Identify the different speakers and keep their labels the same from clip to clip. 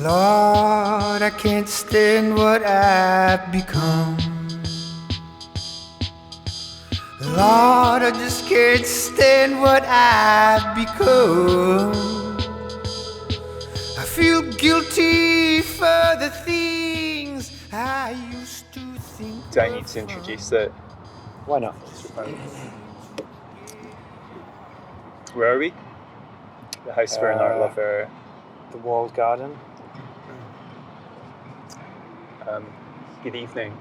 Speaker 1: Lord, I can't stand what I've become. Lord, I just can't stand what I've become. I feel guilty for the things I used to think.
Speaker 2: Do I need to introduce it?
Speaker 3: Why not?
Speaker 2: Where are we? The house for an art lover.
Speaker 3: The walled garden.
Speaker 2: Good evening.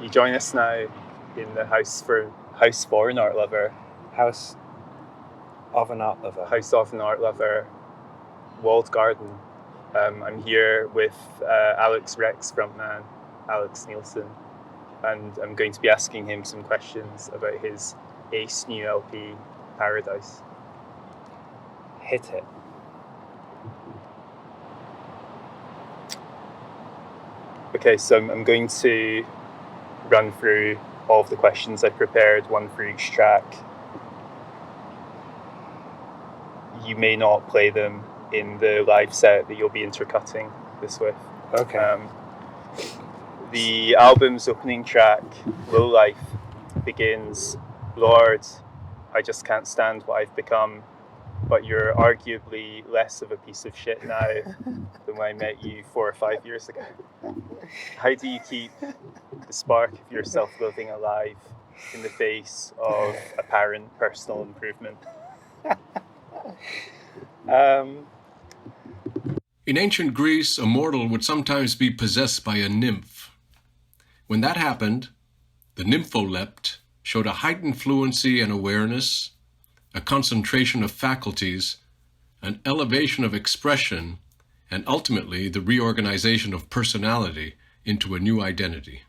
Speaker 2: You join us now in the house for an art lover.
Speaker 3: House of an art lover.
Speaker 2: House of an art lover. Walled garden. I'm here with Alex Rex frontman, Alex Nielsen, and I'm going to be asking him some questions about his Ace new LP, Paradise.
Speaker 3: Hit it.
Speaker 2: Okay, so I'm going to run through all of the questions I prepared, one for each track. You may not play them in the live set that you'll be intercutting this with.
Speaker 3: Okay.
Speaker 2: The album's opening track, Low Life, begins, Lord, I just can't stand what I've become, but you're arguably less of a piece of shit now than when I met you 4 or 5 years ago. How do you keep the spark of your self-loathing alive in the face of apparent personal improvement?
Speaker 4: In ancient Greece, a mortal would sometimes be possessed by a nymph. When that happened, the nympholept showed a heightened fluency and awareness, a concentration of faculties, an elevation of expression, and ultimately the reorganization of personality into a new identity.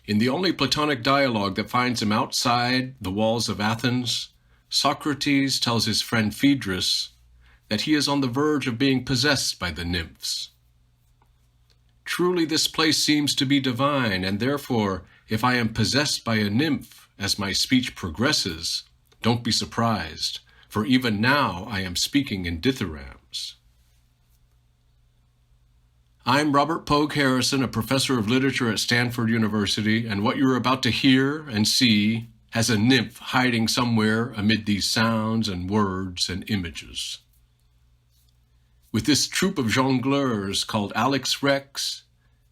Speaker 4: In the only Platonic dialogue that finds him outside the walls of Athens, Socrates tells his friend Phaedrus that he is on the verge of being possessed by the nymphs. Truly this place seems to be divine, and therefore, if I am possessed by a nymph as my speech progresses, don't be surprised, for even now I am speaking in dithyrambs. I'm Robert Pogue Harrison, a professor of literature at Stanford University, and what you're about to hear and see has a nymph hiding somewhere amid these sounds and words and images. With this troupe of jongleurs called Alex Rex,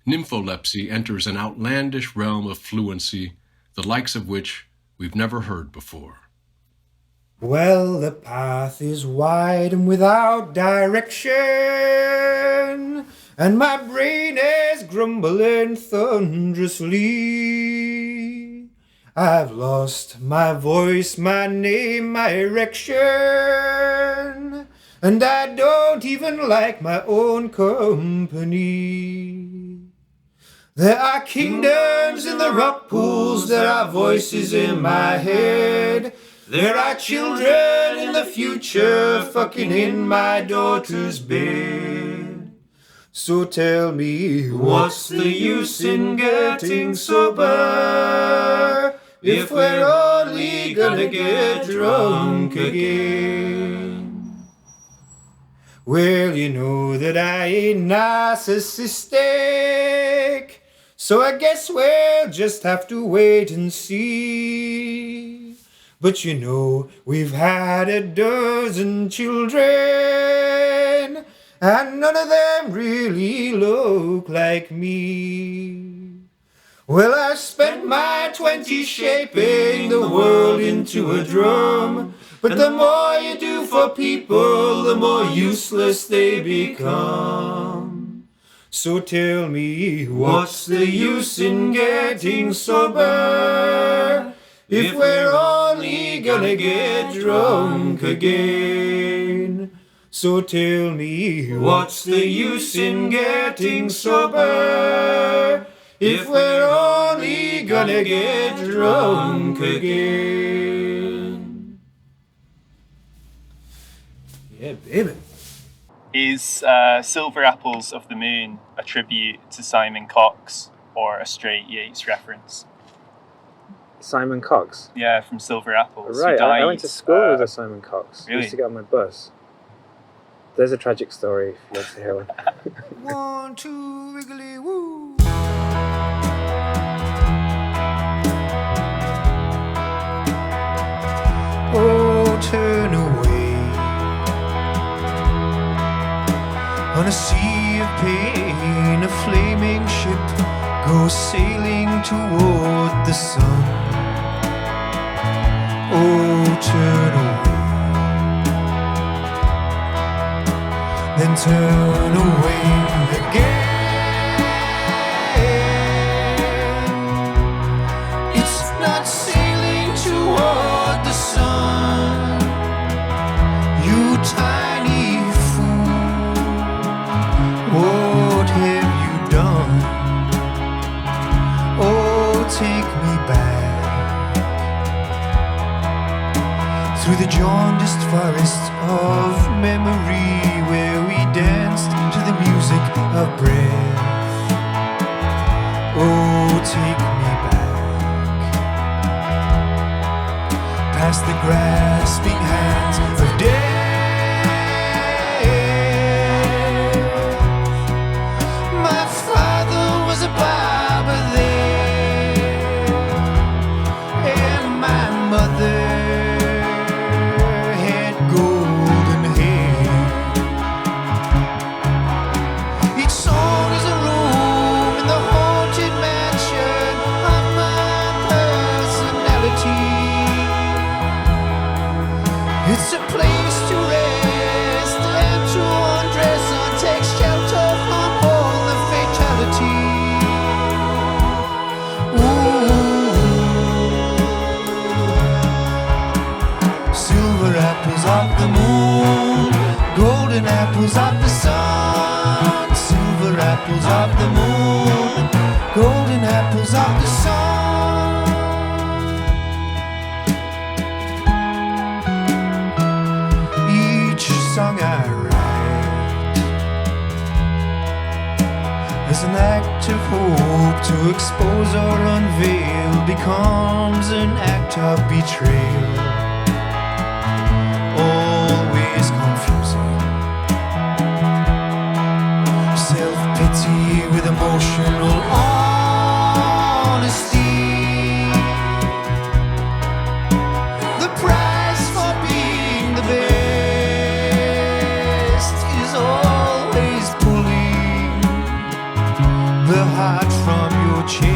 Speaker 4: nympholepsy enters an outlandish realm of fluency, the likes of which we've never heard before.
Speaker 1: Well, the path is wide and without direction, and my brain is grumbling thunderously. I've lost my voice, my name, my erection, and I don't even like my own company. There are kingdoms in the rock pools, there are voices in my head. There are children in the future fucking in my daughter's bed. So tell me, what's the use in getting sober if we're only gonna get drunk again? Well, you know that I ain't narcissistic, so I guess we'll just have to wait and see. But you know, we've had a dozen children, and none of them really look like me. Well, I spent my 20s shaping the world into a drum, but the more you do for people, the more useless they become. So tell me, what's the use in getting sober if we're only gonna get drunk again? So tell me, what's the use in getting sober if we're only gonna get drunk again? Yeah, baby.
Speaker 2: Is Silver Apples of the Moon a tribute to Simon Cox or a straight Yeats reference?
Speaker 3: Simon Cox?
Speaker 2: Yeah, from Silver Apples.
Speaker 3: Right,
Speaker 2: Who died,
Speaker 3: I went to school with a Simon Cox.
Speaker 2: Really?
Speaker 3: I used to get on my bus. There's a tragic story if you want to hear one.
Speaker 1: 1, 2, wiggly woo. Oh, turn away on a sea of pain. A flaming ship goes sailing toward the sun. Oh, turn away, then turn away again. It's not sailing toward the sun, you tiny fool. What have you done? Oh, take me back through the jaundiced forest of memory, where we danced to the music of breath. Oh, take me back past the grasping hands of death. My father was a barber there, and my mother had golden hair. Each song is a room in the haunted mansion of my personality. It's a place to rest and to undress and take shelter from all the fatality. Ooh. Silver apples of the moon, golden apples of the sun. Silver apples of the moon, golden apples of the sun. Each song I write is an act of hope to expose or unveil, becomes an act of betrayal, always confusing. Self-pity with emotional honesty. The price for being the best is always pulling the heart from your chest.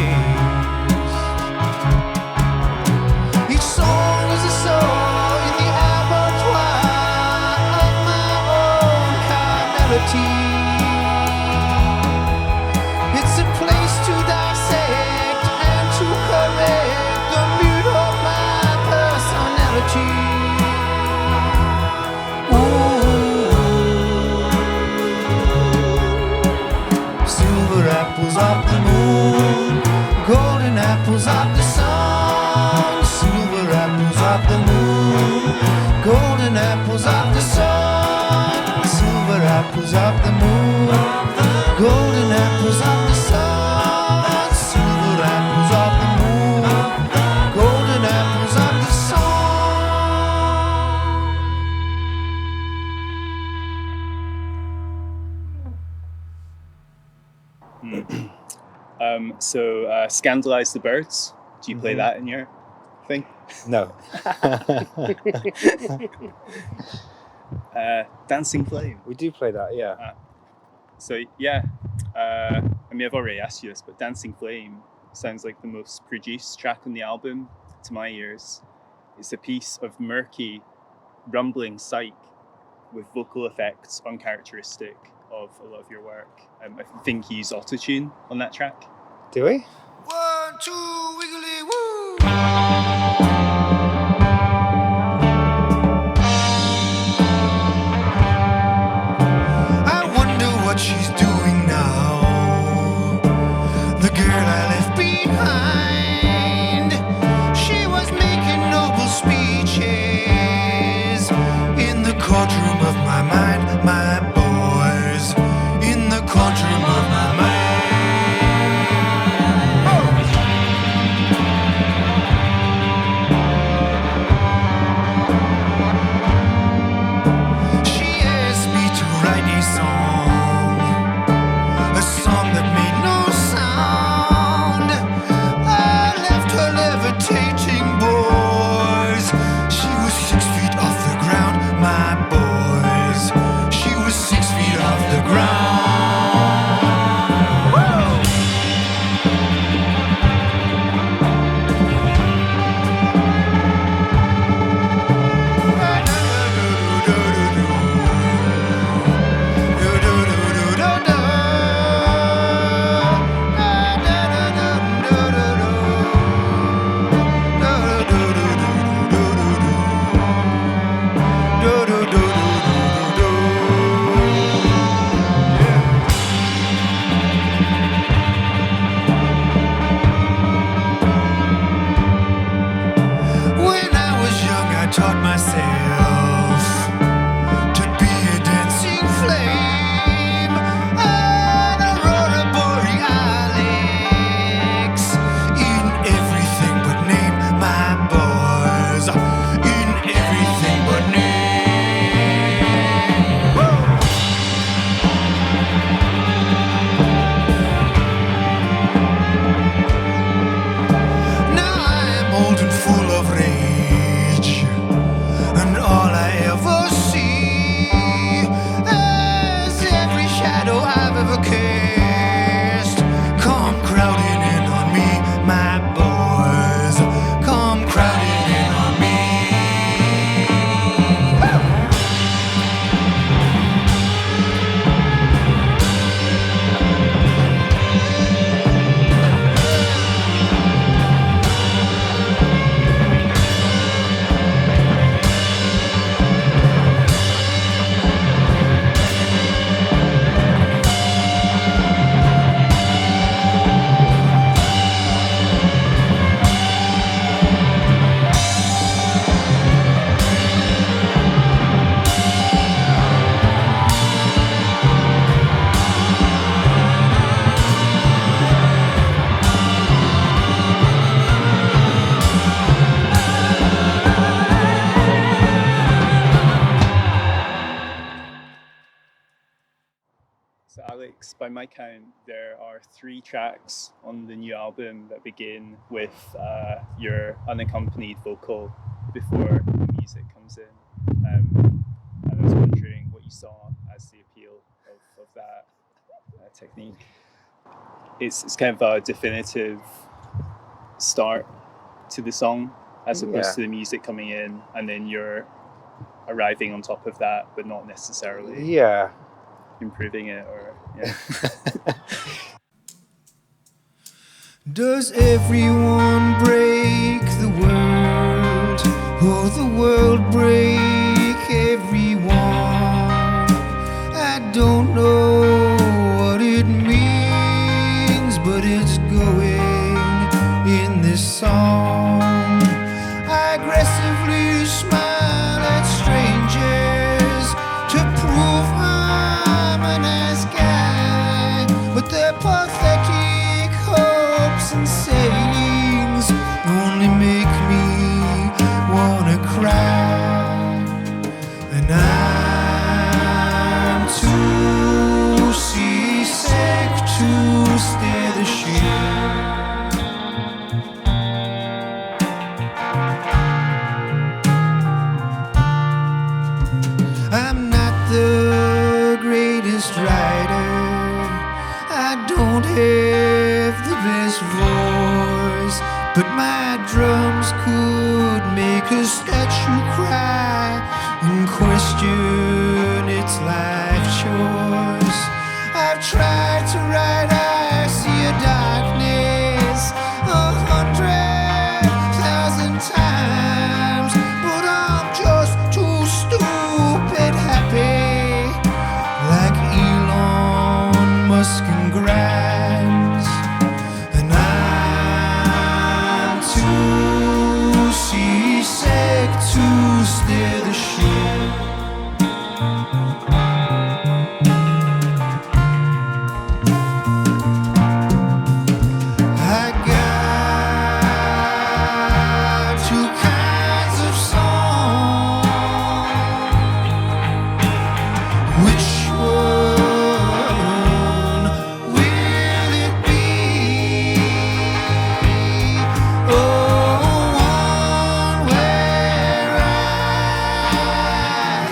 Speaker 1: Each song is a soul in the abattoir of my own carnality. It's a place to dissect and to correct the mute of my personality. Ooh. Silver apples of the moon, golden apples of the sun. Silver apples of the moon, golden apples of the sun. Silver apples of the moon, golden apples of the sun. Silver apples of the moon, golden apples of the sun.
Speaker 2: Scandalize the Birds. Do you play that in your thing?
Speaker 1: No.
Speaker 2: Dancing Flame.
Speaker 3: We do play that, yeah.
Speaker 2: I mean, I've already asked you this, but Dancing Flame sounds like the most produced track on the album to my ears. It's a piece of murky, rumbling psych with vocal effects uncharacteristic of a lot of your work. I think you use autotune on that track.
Speaker 3: Do we?
Speaker 1: 1, 2, wiggly woo. I wonder what she's doing now. The girl I left behind. She was making noble speeches in the courtroom of my mind, my boys. In the courtroom of my mind.
Speaker 2: by my count, there are 3 tracks on the new album that begin with your unaccompanied vocal before the music comes in. And I was wondering what you saw as the appeal of that technique. It's kind of a definitive start to the song as opposed to the music coming in and then you're arriving on top of that, but not necessarily improving it or
Speaker 1: Does everyone break the world, or the world break everyone? I don't know what it means, but it's going in this song. I aggressively smile at strangers to prove I'm a nice guy, but they're pathetic hopes and sayings only make me wanna cry. And I'm too seasick to steer the ship. I'm not the greatest writer, I don't have the best voice, but my drums could make a statue cry and question its life choice. I've tried to write I see a darkness 100,000 times, but I'm just too stupid happy, like Elon Musk and Grimes. And I'm too seasick to steer the ship. I got 2 kinds of song. Which one will it be? Oh, one where I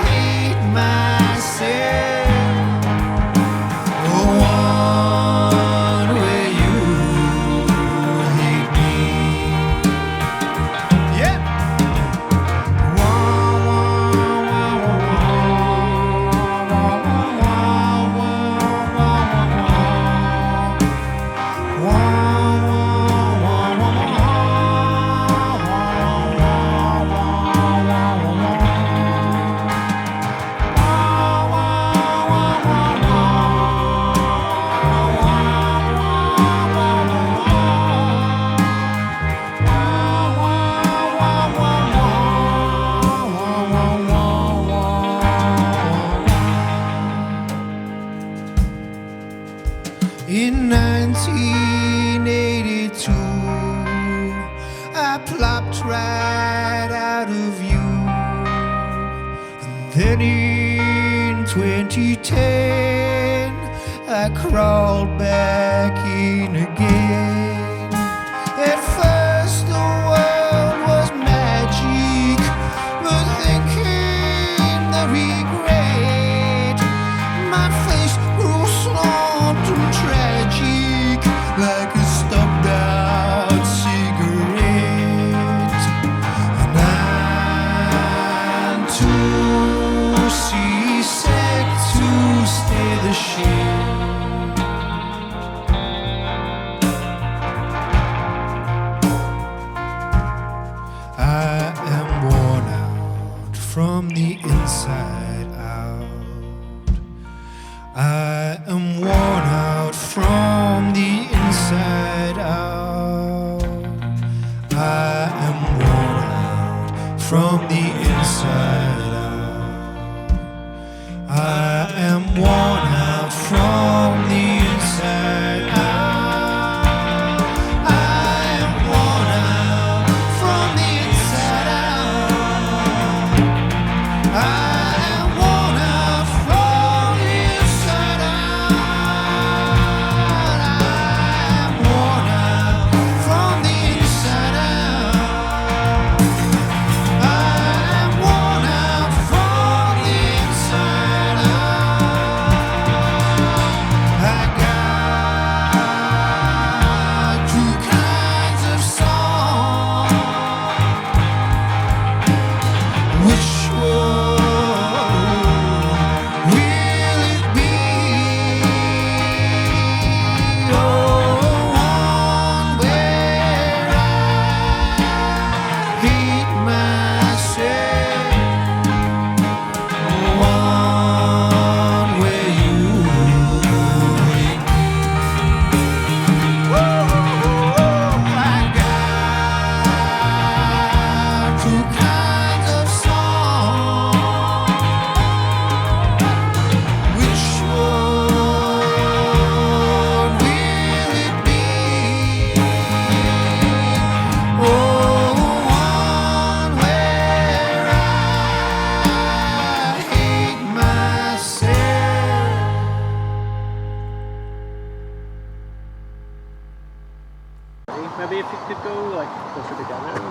Speaker 1: hate myself. Oh, one where you hate me. Yeah. In 1982, I plopped right out of you. And then in 2010, I crawled back in again. At first the world was magic, but then came the regret. My face grew slumped and tragic, like a stubbed out cigarette. And I'm too seasick to steer the ship. I am worn out from the inside out. I am worn out from the inside out. I am worn out from the inside out. I am worn out from the inside out. I am worn out from the inside out. I am worn out from the inside out.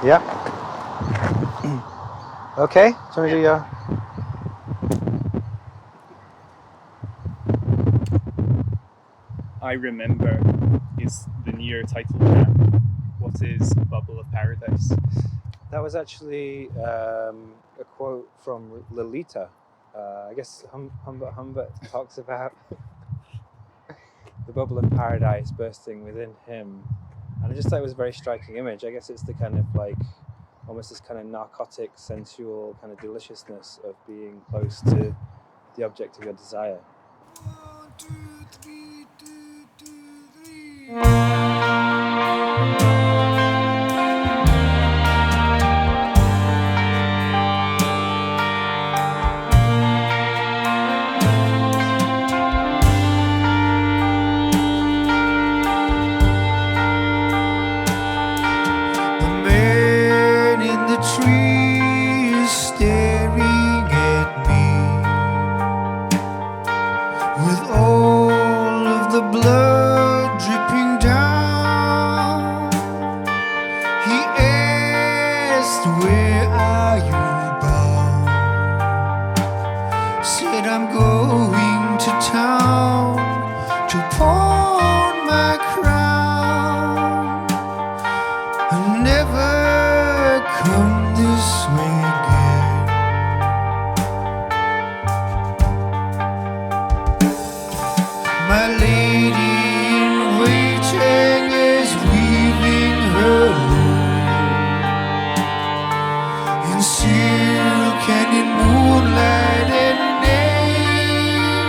Speaker 3: Yeah. Okay. Do you want to do your?
Speaker 2: I remember is the near title track. What is Bubble of Paradise?
Speaker 3: That was actually a quote from Lolita. I guess Humbert talks about the bubble of paradise bursting within him, and I just thought it was a very striking image. I guess it's the kind of like almost this kind of narcotic, sensual kind of deliciousness of being close to the object of your desire.
Speaker 1: 1, 2, 3, 2, 2, 3. The man in the tree is staring at me with all of the blood dripping down. He asked, "Where are you bound?" Said, "I'm going to town to pawn my crown and never come this way again." My lady in waiting is weaving her loom in silk and in moonlight and days,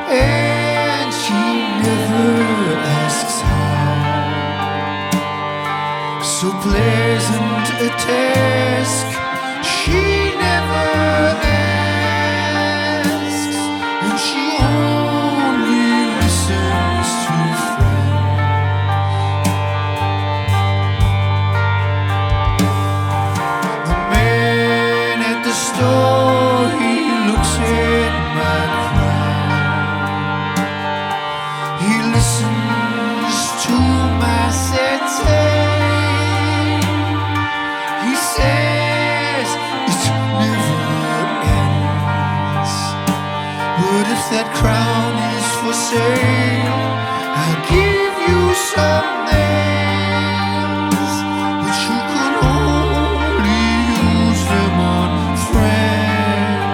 Speaker 1: and she never asks how. So pleasant a task, she never asks, and she only listens to friends. The man at the store, he looks at my crown. He listens to my setting. He says it never ends. But if that crown is for sale, I'll give you some nails, but you can only use them on friends.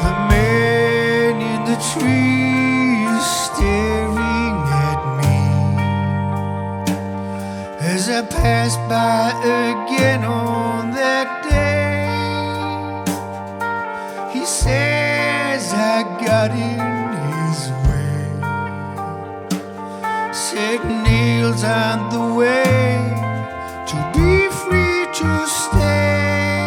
Speaker 1: The man in the tree is staring at me as I pass by again on that day. He says I got in his way, said nails aren't the way to be free to stay.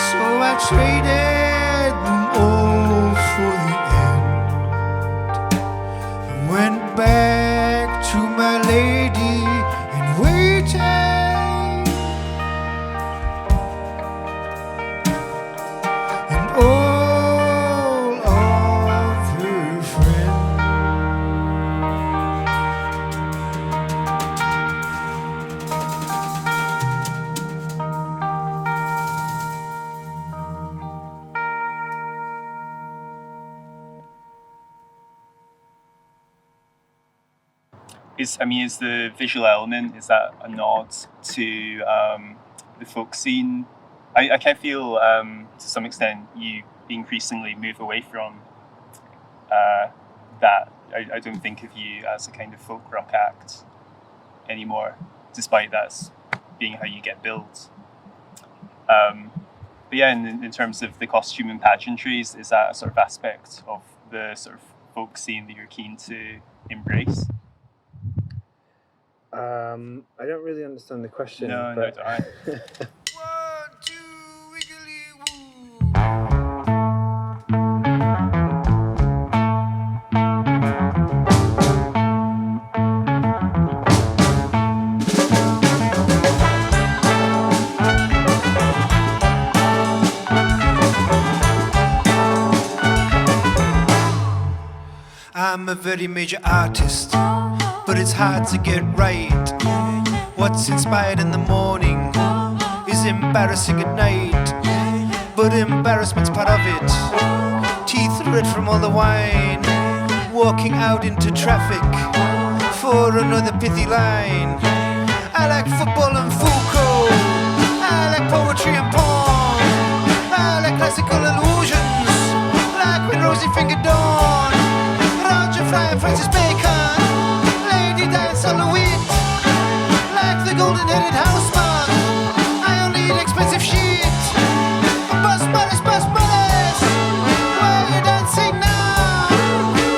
Speaker 1: So I traded them all for the end and went back to my lady and waited, and all of her friends.
Speaker 2: Is the visual element, is that a nod to the folk scene? I kind of feel to some extent you increasingly move away from that. I don't think of you as a kind of folk rock act anymore, despite that's being how you get billed. But yeah, in terms of the costume and pageantries, is that a sort of aspect of the sort of folk scene that you're keen to embrace?
Speaker 3: I don't really understand the question.
Speaker 2: No,
Speaker 3: but...
Speaker 2: don't I.
Speaker 1: 1, 2, wiggly woo. I'm a very major artist, but it's hard to get right. What's inspired in the morning is embarrassing at night, but embarrassment's part of it. Teeth red from all the wine, walking out into traffic for another pithy line. I like football and Foucault, I like poetry and porn, I like classical illusions, like when Rosie fingered dawn. Roger Fry and Francis Bacon, Lady Di and Soloist, like the golden-headed houseman. I only eat expensive shit. Bus Morris, where you dancing now?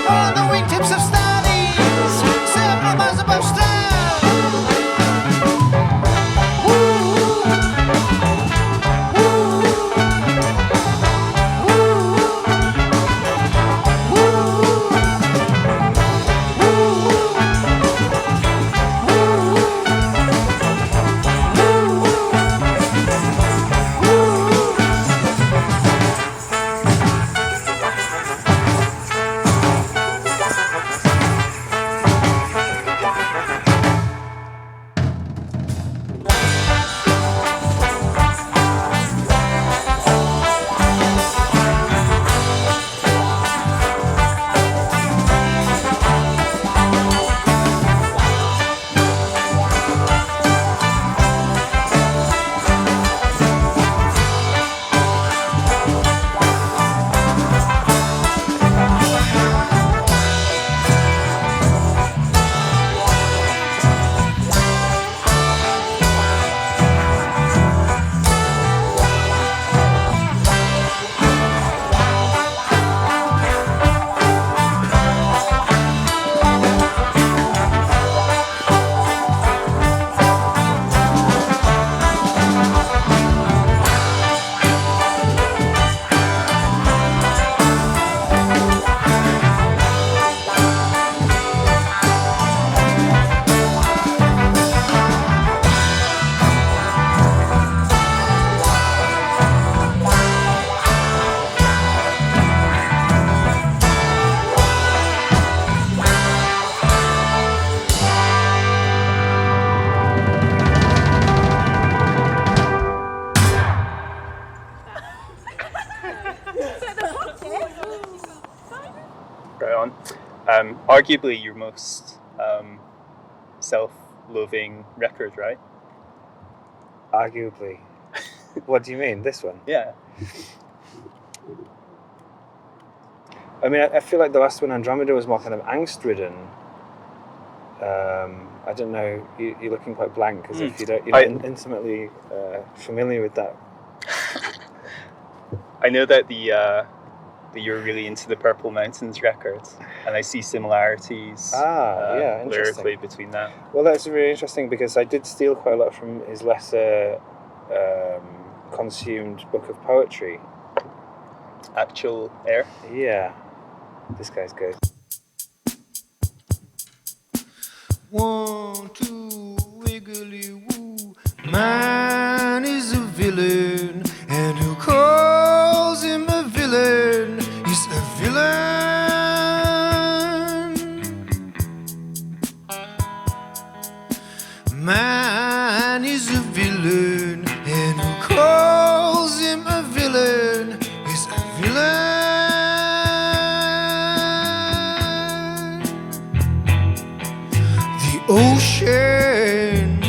Speaker 1: On the wingtips of Starlings, several miles above Stroud.
Speaker 2: Right on. Arguably your most self-loathing record, right?
Speaker 3: Arguably. What do you mean? This one?
Speaker 2: Yeah.
Speaker 3: I mean, I feel like the last one, Andromeda, was more kind of angst-ridden. I don't know. You're looking quite blank, as if you're not intimately familiar with that.
Speaker 2: I know that that you're really into the Purple Mountains records, and I see similarities
Speaker 3: Yeah,
Speaker 2: lyrically between that.
Speaker 3: Well, that's really interesting because I did steal quite a lot from his lesser consumed book of poetry.
Speaker 2: Actual Air?
Speaker 3: Yeah, this guy's good.
Speaker 1: 1, 2, wiggly woo. Man is a villain, and who calls him a villain is a villain. Man is a villain, and who calls him a villain is a villain. The ocean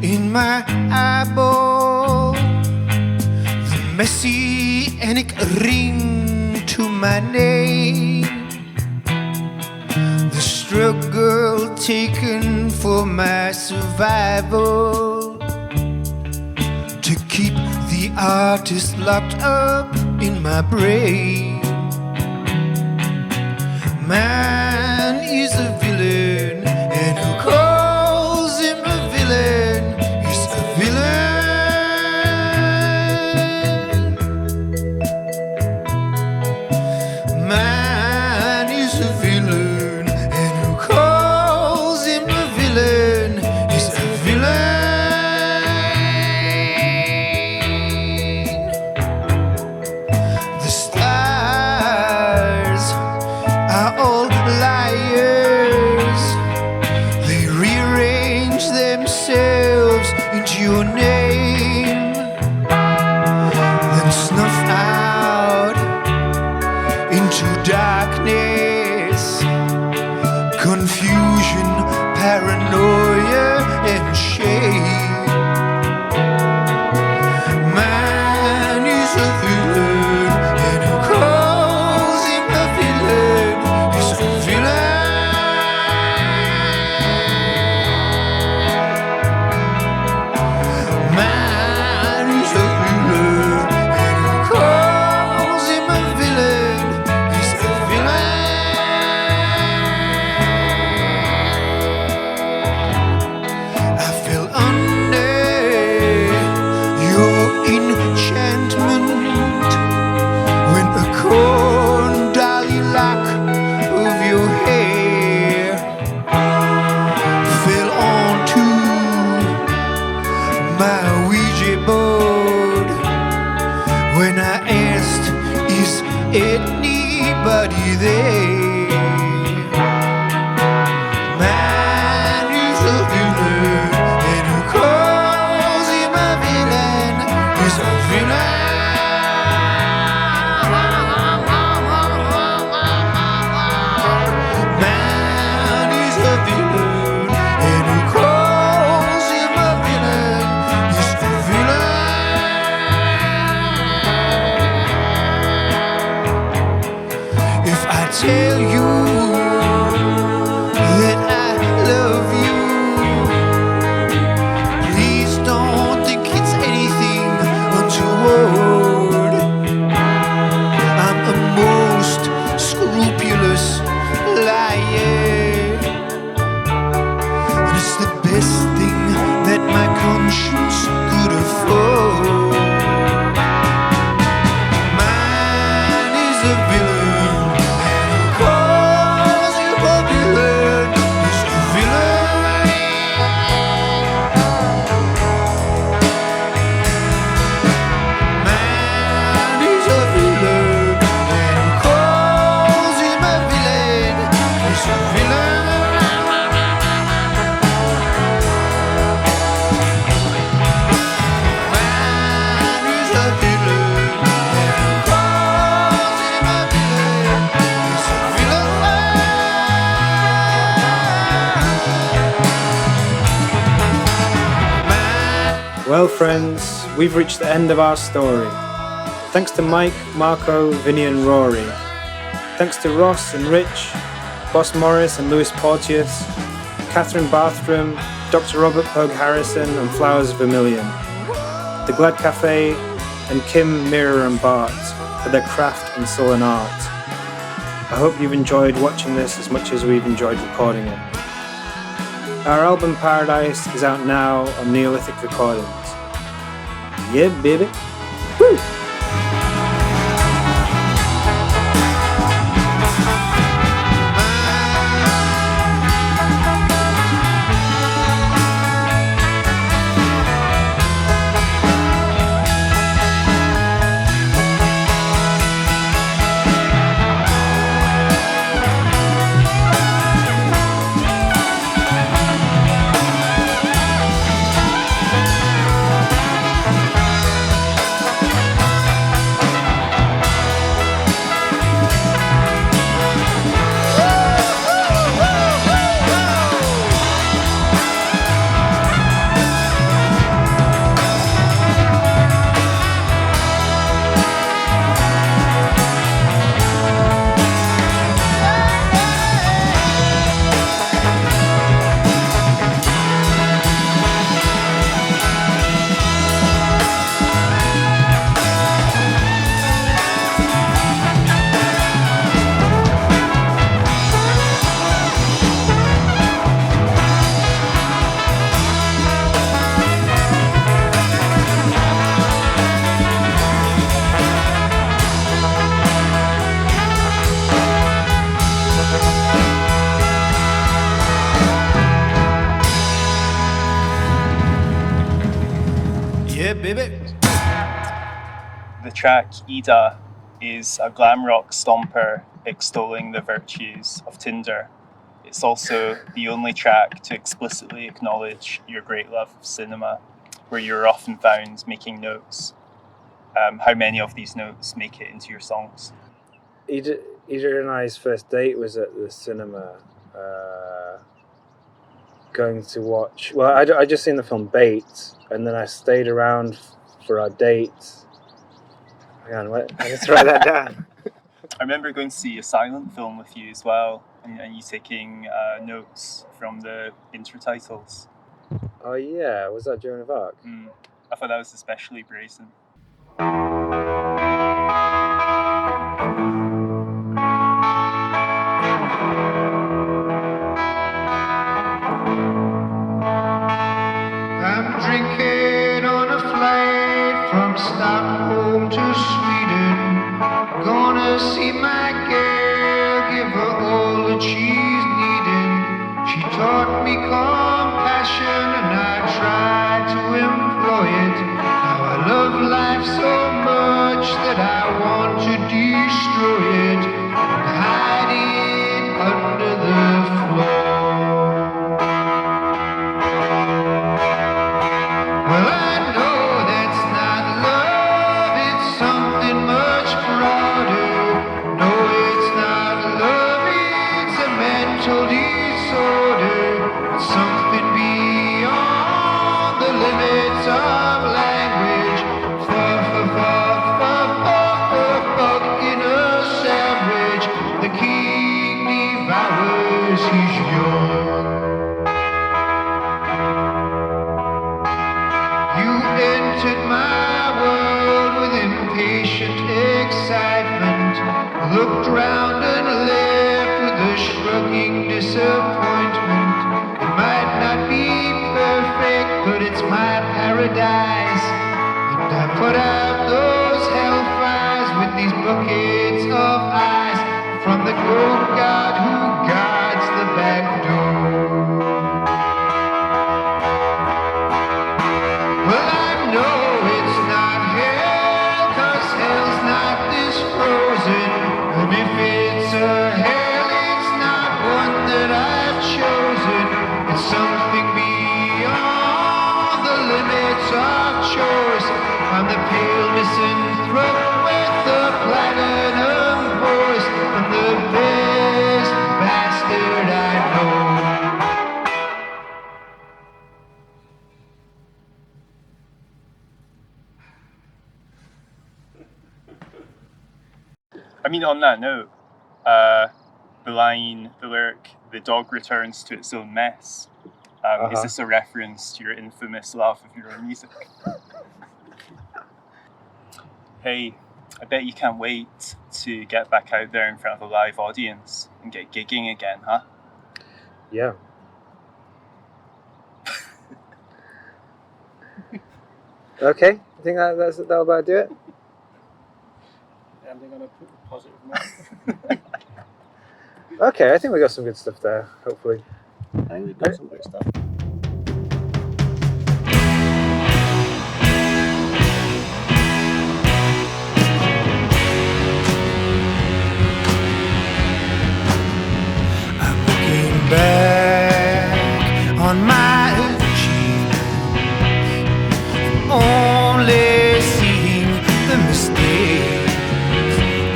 Speaker 1: in my eyeball, the messianic ring to my name, the struggle taken for my survival, to keep the artist locked up in my brain. Man is a villain, and who calls him a villain is a villain. Man is a villain, and who calls him a villain is a villain. The stars are all liars. They rearrange themselves into your name, then snuff out into darkness, confusion, paranoia, and shame. Man is a villain, and who calls him a villain is a villain. Man is a villain, and who calls him a villain is a villain. I fell under your enchantment when a corn-dolly lock of your hair fell onto my Ouija board when I asked, is anybody there? Man is a villain, and who calls him a villain is a villain. Man is a villain, and who calls him a villain is a villain. If I tell you that I love you, please don't think it's anything untoward. I'm a most scrupulous liar, and it's the best thing that my conscience could afford. Man is a villain, and who calls him a villain is a villain. Man is a villain, and who calls him a villain is a villain. Man is a villain, and who calls him a villain is a villain.
Speaker 3: Well, friends, we've reached the end of our story. Thanks to Mike, Marco, Vinny, and Rory. Thanks to Ross and Rich, Boss Morris and Louis Porteous, Catherine Barthram, Dr. Robert Pug Harrison, and Flowers Vermilion, The Glad Cafe, and Kim, Mira, and Bart for their craft and soul and art. I hope you've enjoyed watching this as much as we've enjoyed recording it. Our album Paradise is out now on Neolithic Recordings. Yeah, baby. Woo!
Speaker 2: The track Ida is a glam rock stomper extolling the virtues of Tinder. It's also the only track to explicitly acknowledge your great love of cinema, where you're often found making notes. How many of these notes make it into your songs?
Speaker 3: Ida and I's first date was at the cinema, going to watch. Well, I just seen the film Bait, and then I stayed around for our date. Hang on, what? I just write that down.
Speaker 2: I remember going to see a silent film with you as well, and you taking notes from the intertitles.
Speaker 3: Oh yeah, was that Joan of Arc?
Speaker 2: I thought that was especially brazen.
Speaker 1: I'm drinking on a flight from Stockholm to Sweden. Gonna see my girl, give her all that she's needing. She taught me compassion and I tried to employ it. Now I love life so much that I want to destroy it and hide it under the floor. Well, I know that's not love, it's something much broader. No, it's not love, it's a mental disorder. It's something beyond the limits of language. Fuck in a sandwich. The king devours his young. You entered my world with impatient excitement, looked round and left with a shrugging disappointment. It might not be perfect, but it's my paradise, and I put out those hellfires with these buckets of ice from the goat god who guards the back door. Well, I know it's not hell, 'cause hell's not this frozen. And if it's a hell, it's not one that I've chosen. It's something beyond the limits of choice. I'm the pale misanthrope with the platinum voice. I'm the best bastard I know.
Speaker 2: I mean, on that note, the lyric, the dog returns to its own mess. Is this a reference to your infamous love of your own music? Hey, I bet you can't wait to get back out there in front of a live audience and get gigging again, huh?
Speaker 3: Yeah. Okay, I think that'll about do it.
Speaker 5: Ending on a positive note.
Speaker 3: Okay, I think we got some good stuff there, hopefully.
Speaker 5: I think we've got some great stuff.
Speaker 1: I'm looking back on my achievements, only seeing the mistakes,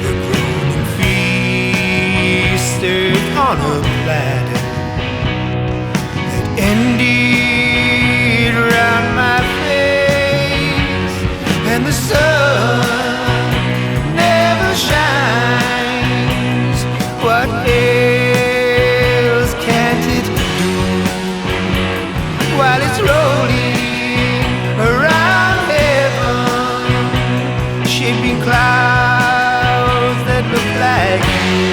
Speaker 1: the groaning feasted on a platter that ended round my face, and the sun never shines. What else can't it do while it's rolling around heaven, shaping clouds that look like you?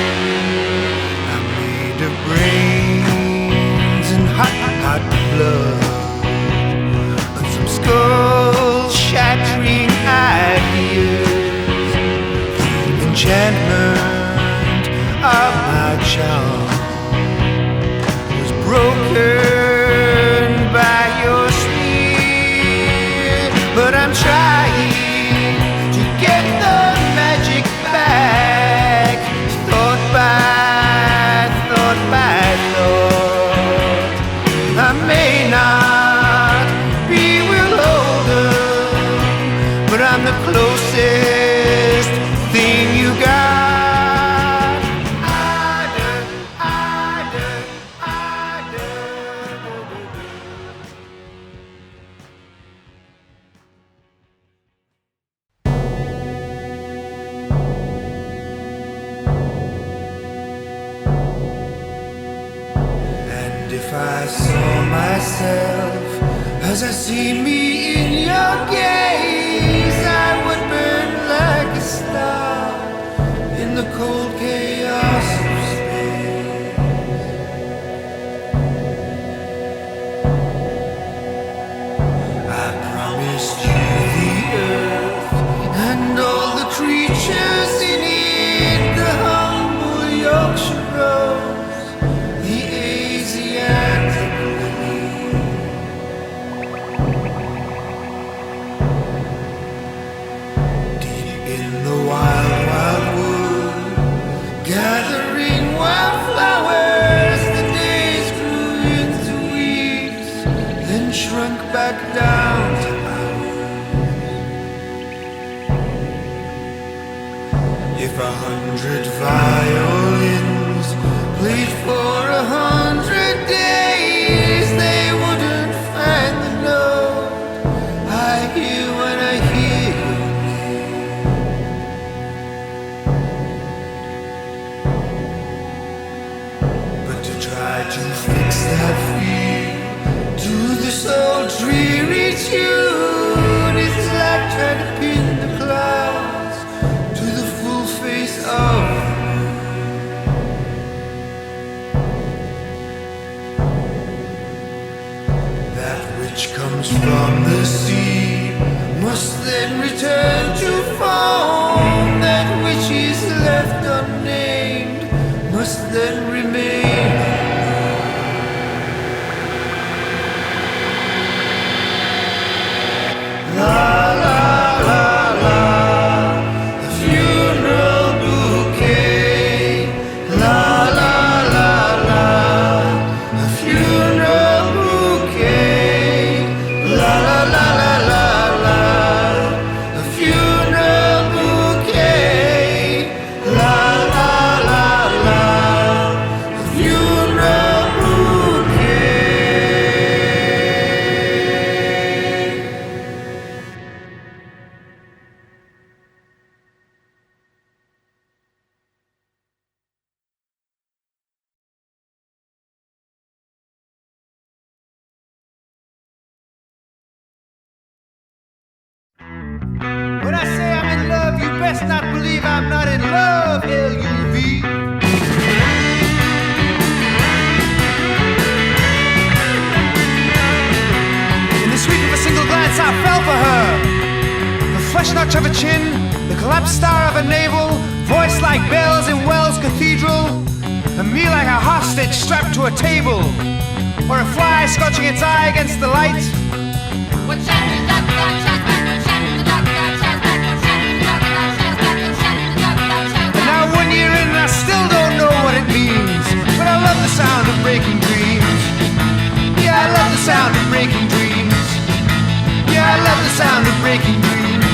Speaker 1: I'm made of brains and hot blood, and some skull-shattering ideas, the enchantment of my charm was broken by your sneer, but I'm trying to get I saw myself as I see me in your gaze, I would burn like a star in the cold chaos of space. I promised you the earth and all the creatures in it, the humble Yorkshire rose, the Asiatic lily. Deep in the wild, wild wood, gathering wildflowers, the days grew into weeks, then shrunk back down to hours. If 100 violins played for 100 days, they wouldn't find the note I hear when I hear your name. But to try to fix that feel to this old dreary tune, it's like trying to pin the clouds to the full face of that which comes from the sea must then return to foam. That which is left unnamed must then remain. La la la la, a funeral bouquet. La la la la, a funeral bouquet. La la la la la la, a funeral bouquet. La la la la, a funeral bouquet. When I say I'm in love, you best not believe I'm not in love, L-U-V. In the sweep of a single glance, I fell for her. The flesh notch of a chin, the collapsed star of a navel, voice like bells in Wells Cathedral, and me like a hostage strapped to a table, or a fly scorching its eye against the light. And now 1 year in, I still don't know what it means, but I love the sound of breaking dreams. Yeah, I love the sound of breaking dreams. Yeah, I love the sound of breaking dreams.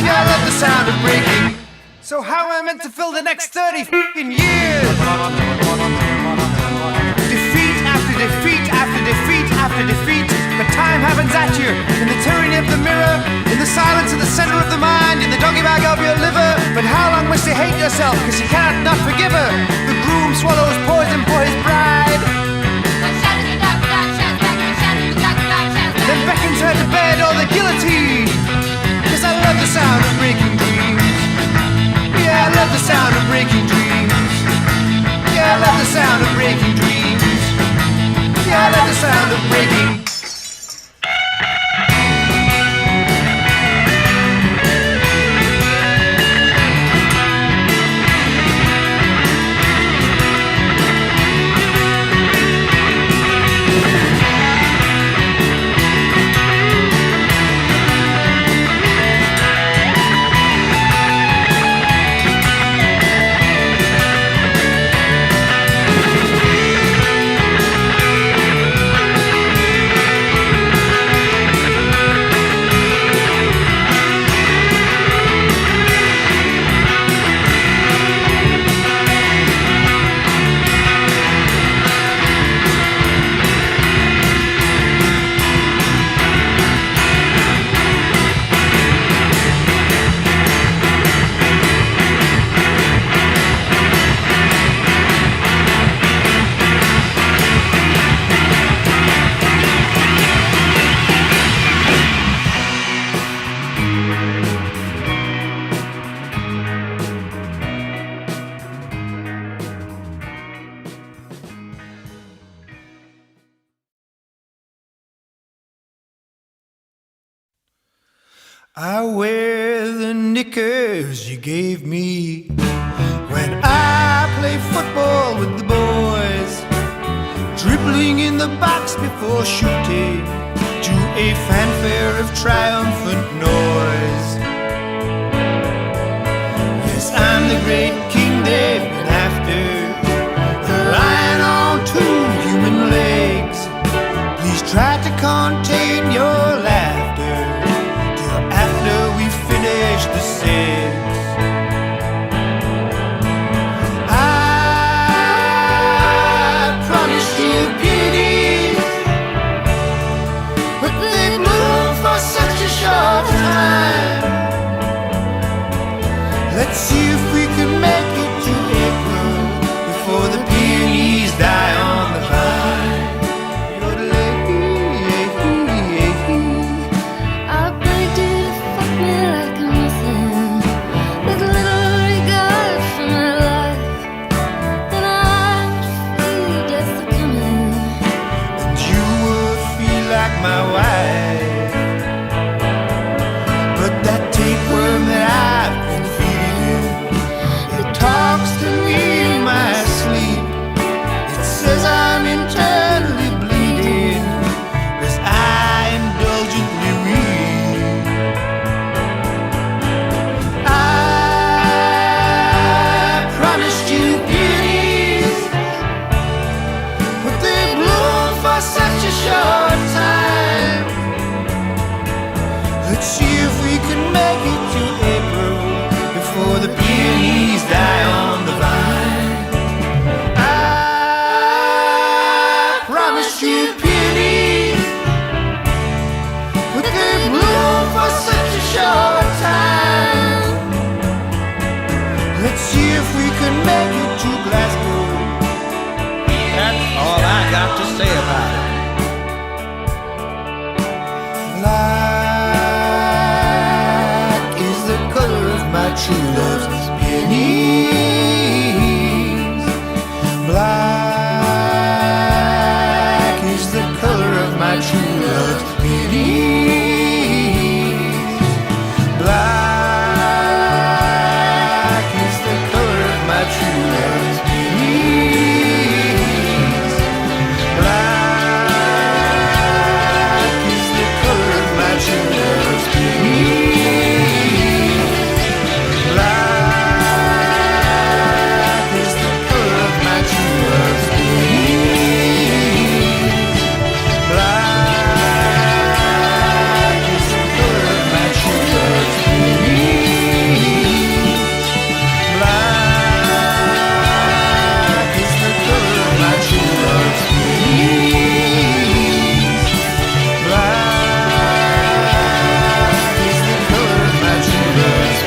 Speaker 1: Yeah, I love the sound of breaking. So how am I meant to fill the next 30 f***ing years? Defeat after defeat after defeat after defeat. But time happens at you in the tyranny of the mirror, in the silence of the center of the mind, in the doggy bag of your liver. But how long must you hate yourself, cause you cannot not forgive her? The groom swallows poison for his bride, then beckons her to bed or the guillotine. Cause I love the sound of breaking dreams. Yeah, I love the sound of breaking dreams. Yeah, I love the sound of breaking dreams. Yeah, I love the sound of breaking. I wear the knickers you gave me when I play football with the boys, dribbling in the box before shooting to a fanfare of triumphant noise. Yes, I'm the great king they've been after, the lion on two human legs. Please try to contain your laughter till after we finish the sex. I promised you beauty, but they bloom for such a short time. Let's see if we can make it to April before the peonies die on the vine.
Speaker 6: I begged you to fuck me like nothing, with little regard for my life. Then I would feel death coming,
Speaker 1: And you would feel like my wife. But that tapeworm that I've been feeding, it talks to me in my sleep. It says I'm internally bleeding as I indulgently read. I promised you beauties, but they bloom for such a short time. Let's see if we can make it to April before the peonies die on the vine. I promised you peonies, but they bloom for such a short time. Let's see if we can make it to Glasgow. That's all I got to say about it. Black is the color of my true love's peonies. Black is the color of my true love's peonies. Black is the color of my true love's peonies. Black is the color of my true love's peonies. Black is the color of my true love's peonies. Black is the color of my true love's peonies. Black is the color of my true love's peonies. Black is the color of my true love's peonies. Black is the color of my true love's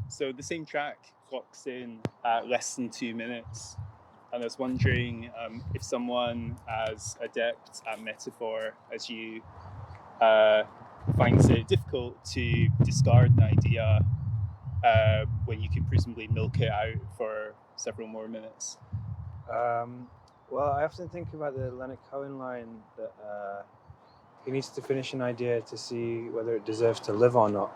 Speaker 2: So the same track clocks in at less than 2 minutes. And I was wondering if someone as adept at metaphor as you finds it difficult to discard an idea when you could presumably milk it out for several more minutes.
Speaker 3: Well, I often think about the Leonard Cohen line that he needs to finish an idea to see whether it deserves to live or not.